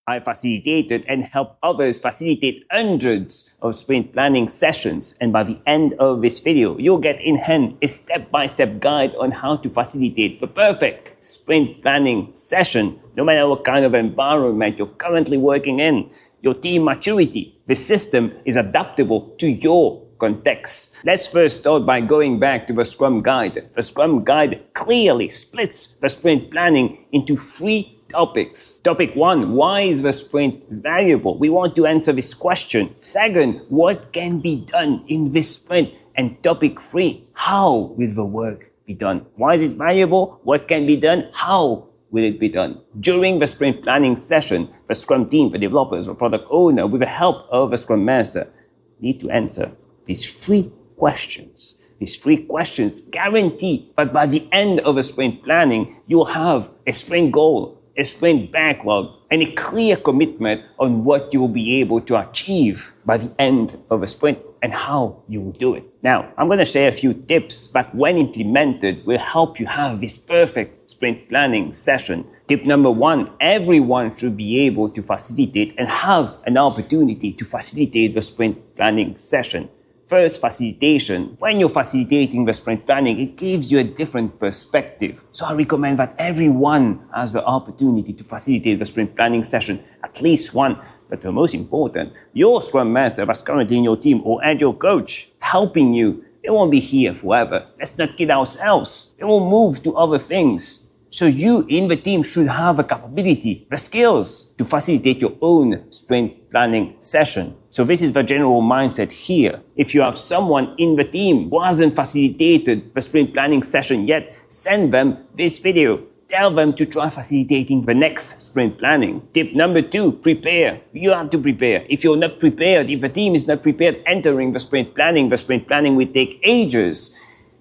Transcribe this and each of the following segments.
I facilitated and helped others facilitate hundreds of sprint planning sessions, and by the end of this video, you'll get in hand a step-by-step guide on how to facilitate the perfect sprint planning session, no matter what kind of environment you're currently working in, your team maturity. The system is adaptable to your context. Let's first start by going back to the Scrum Guide. The Scrum Guide clearly splits the sprint planning into 3 topics. Topic 1, why is the sprint valuable? We want to answer this question. Second, what can be done in this sprint? And topic 3, how will the work be done? Why is it valuable? What can be done? How will it be done? During the sprint planning session, the Scrum team, the developers or product owner, with the help of the Scrum Master, need to answer these 3 questions. These 3 questions guarantee that by the end of a sprint planning, you'll have a sprint goal, a sprint backlog, and a clear commitment on what you will be able to achieve by the end of a sprint and how you will do it. Now, I'm going to share a few tips that when implemented will help you have this perfect sprint planning session. Tip number 1, everyone should be able to facilitate and have an opportunity to facilitate the sprint planning session. First, facilitation. When you're facilitating the sprint planning, it gives you a different perspective. So I recommend that everyone has the opportunity to facilitate the sprint planning session, at least one. But the most important, your Scrum Master that's currently in your team or Agile coach helping you, they won't be here forever. Let's not kid ourselves. They will move to other things. So you in the team should have the capability, the skills to facilitate your own sprint planning session. So this is the general mindset here. If you have someone in the team who hasn't facilitated the sprint planning session yet, send them this video. Tell them to try facilitating the next sprint planning. Tip number 2, prepare. You have to prepare. If you're not prepared, if the team is not prepared entering the sprint planning will take ages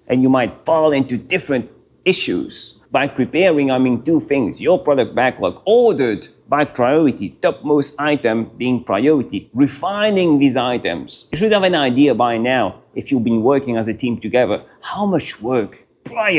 and you might fall into different issues. By preparing, I mean 2 things. Your product backlog, ordered by priority, topmost item being priority, refining these items. You should have an idea by now, if you've been working as a team together, how much work,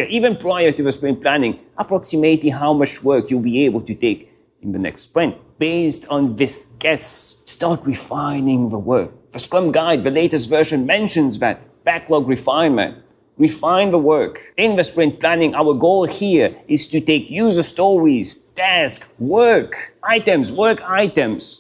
even prior to the sprint planning, approximately how much work you'll be able to take in the next sprint. Based on this guess, start refining the work. The Scrum Guide, the latest version, mentions that backlog refinement. Refine the work. In the sprint planning, our goal here is to take user stories, tasks, work items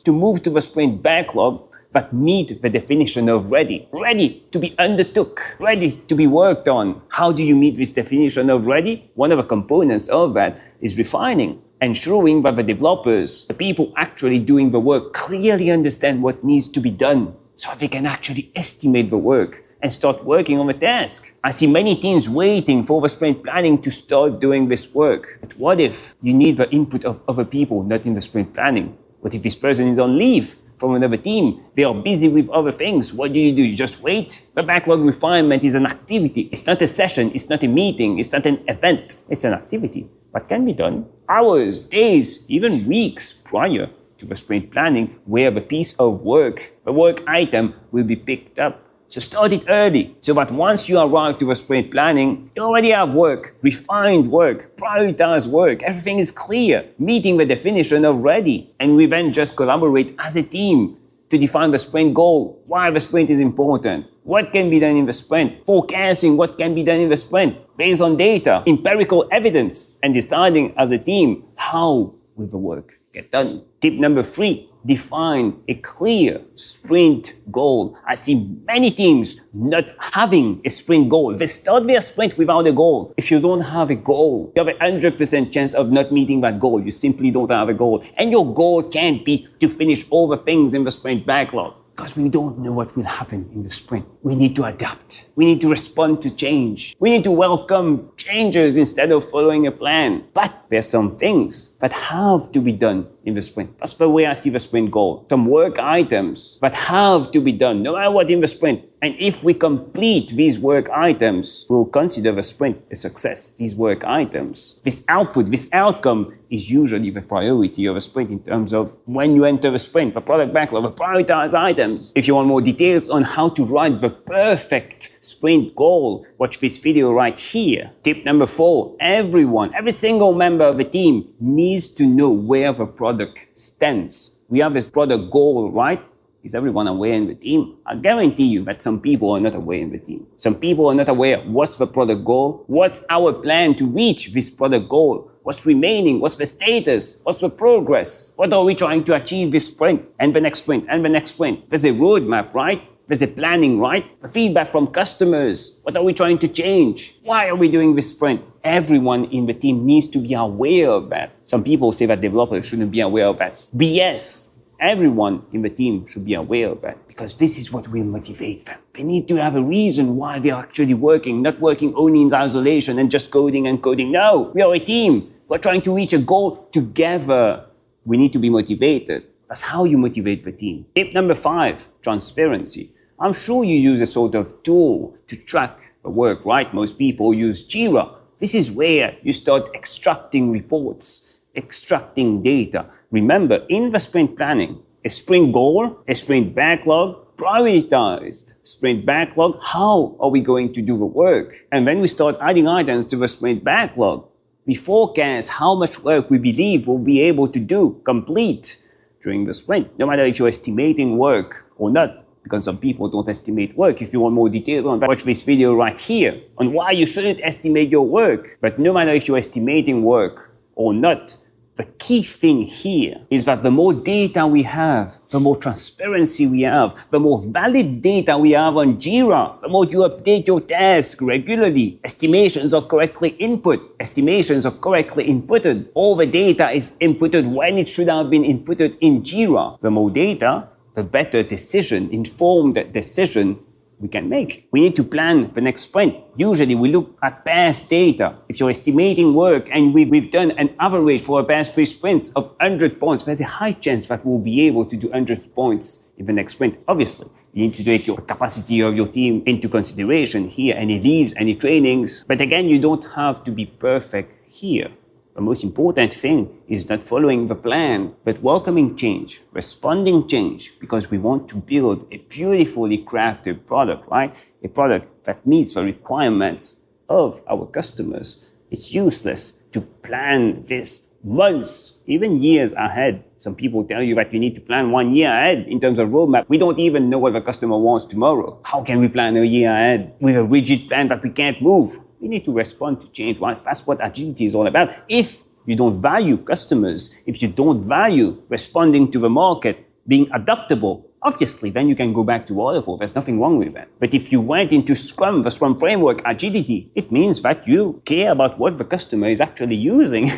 to move to the sprint backlog that meet the definition of ready. Ready to be undertook, ready to be worked on. How do you meet this definition of ready? One of the components of that is refining, ensuring that the developers, the people actually doing the work, clearly understand what needs to be done so they can actually estimate the work and start working on the task. I see many teams waiting for the sprint planning to start doing this work. But what if you need the input of other people not in the sprint planning? What if this person is on leave from another team? They are busy with other things. What do? You just wait? The backlog refinement is an activity. It's not a session. It's not a meeting. It's not an event. It's an activity that can be done hours, days, even weeks prior to the sprint planning, where the piece of work, the work item, will be picked up. So start it early, so that once you arrive to the sprint planning, you already have work, refined work, prioritized work, everything is clear, meeting the definition of ready. And we then just collaborate as a team to define the sprint goal, why the sprint is important, what can be done in the sprint, forecasting what can be done in the sprint, based on data, empirical evidence, and deciding as a team how will the work get done. Tip number 3, define a clear sprint goal. I see many teams not having a sprint goal. They start their sprint without a goal. If you don't have a goal, you have a 100% chance of not meeting that goal. You simply don't have a goal. And your goal can't be to finish all the things in the sprint backlog, because we don't know what will happen in the sprint. We need to adapt. We need to respond to change. We need to welcome changes instead of following a plan. But there's some things that have to be done in the sprint. That's the way I see the sprint goal. Some work items that have to be done, no matter what, in the sprint. And if we complete these work items, we'll consider the sprint a success. These work items, this output, this outcome is usually the priority of a sprint in terms of when you enter the sprint, the product backlog, the prioritized items. If you want more details on how to write the perfect sprint goal, watch this video right here. Tip number 4, every single member of the team needs to know where the product stands. We have this product goal, right? Is everyone aware in the team? I guarantee you that some people are not aware in the team. Some people are not aware what's the product goal, what's our plan to reach this product goal, what's remaining, what's the status, what's the progress, what are we trying to achieve this sprint, and the next sprint, and the next sprint. There's a roadmap, right? There's a planning, right? The feedback from customers. What are we trying to change? Why are we doing this sprint? Everyone in the team needs to be aware of that. Some people say that developers shouldn't be aware of that. BS. Everyone in the team should be aware of that because this is what will motivate them. They need to have a reason why they're actually working, not working only in isolation and just coding and coding. No, we are a team. We're trying to reach a goal together. We need to be motivated. That's how you motivate the team. Tip number 5, transparency. I'm sure you use a sort of tool to track the work, right? Most people use Jira. This is where you start extracting reports, extracting data. Remember, in the sprint planning, a sprint goal, a sprint backlog, prioritized sprint backlog, how are we going to do the work? And when we start adding items to the sprint backlog, we forecast how much work we believe we'll be able to do, complete during the sprint, no matter if you're estimating work or not, because some people don't estimate work. If you want more details on that, watch this video right here on why you shouldn't estimate your work. But no matter if you're estimating work or not, the key thing here is that the more data we have, the more transparency we have, the more valid data we have on Jira, the more you update your task regularly. Estimations are correctly input. Estimations are correctly inputted. All the data is inputted when it should have been inputted in Jira. The more data, the better decision, informed decision we can make. We need to plan the next sprint. Usually we look at past data. If you're estimating work and we've done an average for a past 3 sprints of 100 points, there's a high chance that we'll be able to do 100 points in the next sprint. Obviously, you need to take your capacity of your team into consideration here, any leaves, any trainings. But again, you don't have to be perfect here. The most important thing is not following the plan, but welcoming change, responding change, because we want to build a beautifully crafted product, right? A product that meets the requirements of our customers. It's useless to plan this months, even years ahead. Some people tell you that you need to plan 1 year ahead in terms of roadmap. We don't even know what the customer wants tomorrow. How can we plan a year ahead with a rigid plan that we can't move? We need to respond to change, right? That's what agility is all about. If you don't value customers, if you don't value responding to the market, being adaptable, obviously, then you can go back to waterfall. There's nothing wrong with that. But if you went into Scrum, the Scrum framework, agility, it means that you care about what the customer is actually using.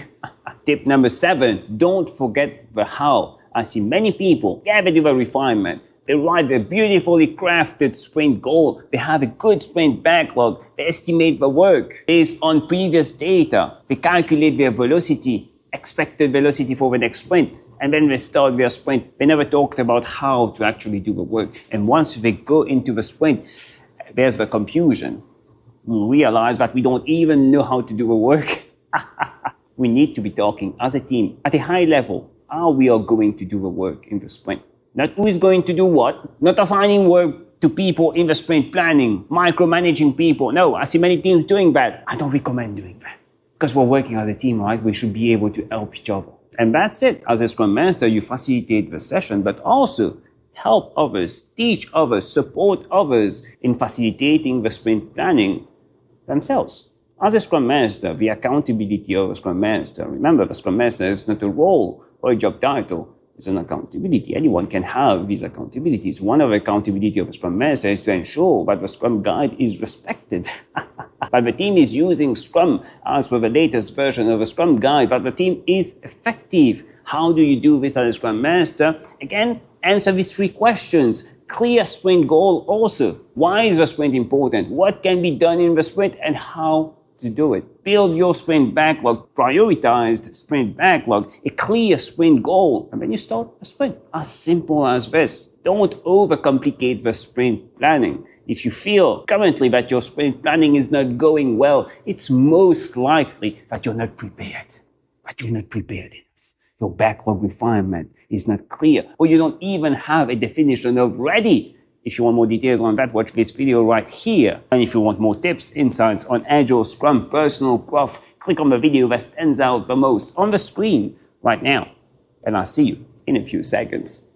Tip number 7, don't forget the how. I see many people gather to the refinement. They write a beautifully crafted sprint goal. They have a good sprint backlog. They estimate the work based on previous data. They calculate their velocity, expected velocity for the next sprint. And then they start their sprint. They never talked about how to actually do the work. And once they go into the sprint, there's the confusion. We realize that we don't even know how to do the work. We need to be talking as a team at a high level how we are going to do the work in the sprint. Not who is going to do what, not assigning work to people in the sprint planning, micromanaging people. No, I see many teams doing that. I don't recommend doing that. Because we're working as a team, right? We should be able to help each other. And that's it. As a Scrum Master, you facilitate the session, but also help others, teach others, support others in facilitating the sprint planning themselves. As a Scrum Master, the accountability of a Scrum Master, remember, the Scrum Master is not a role or a job title. It's an accountability. Anyone can have these accountabilities. One of the accountability of a Scrum Master is to ensure that the Scrum Guide is respected. That the team is using Scrum as per the latest version of a Scrum Guide, that the team is effective. How do you do this as a Scrum Master? Again, answer these 3 questions. Clear sprint goal also. Why is the sprint important? What can be done in the sprint and how to do it? Build your sprint backlog, prioritized sprint backlog, a clear sprint goal, and then you start a sprint. As simple as this. Don't overcomplicate the sprint planning. If you feel currently that your sprint planning is not going well, it's most likely that you're not prepared. That you're not prepared enough. Your backlog refinement is not clear, or you don't even have a definition of ready. If you want more details on that, watch this video right here. And if you want more tips, insights on Agile, Scrum, personal growth, click on the video that stands out the most on the screen right now. And I'll see you in a few seconds.